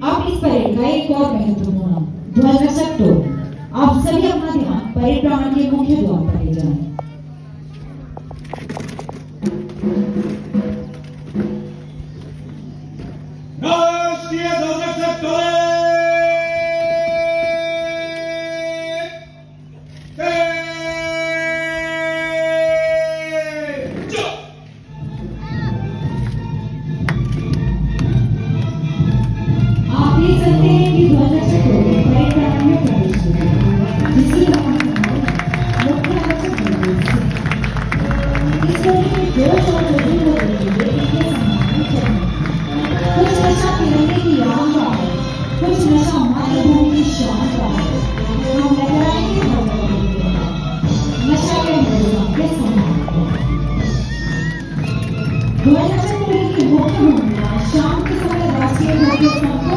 अब इस परेड का एक और महत्वपूर्ण ध्वज रक्षक टोल। आप सभी अपना ध्यान परेड प्रांगण के मुख्य द्वार पर ले जाएं। राष्ट्रीय ध्वज रक्षक टोल शाम के समय राष्ट्रीय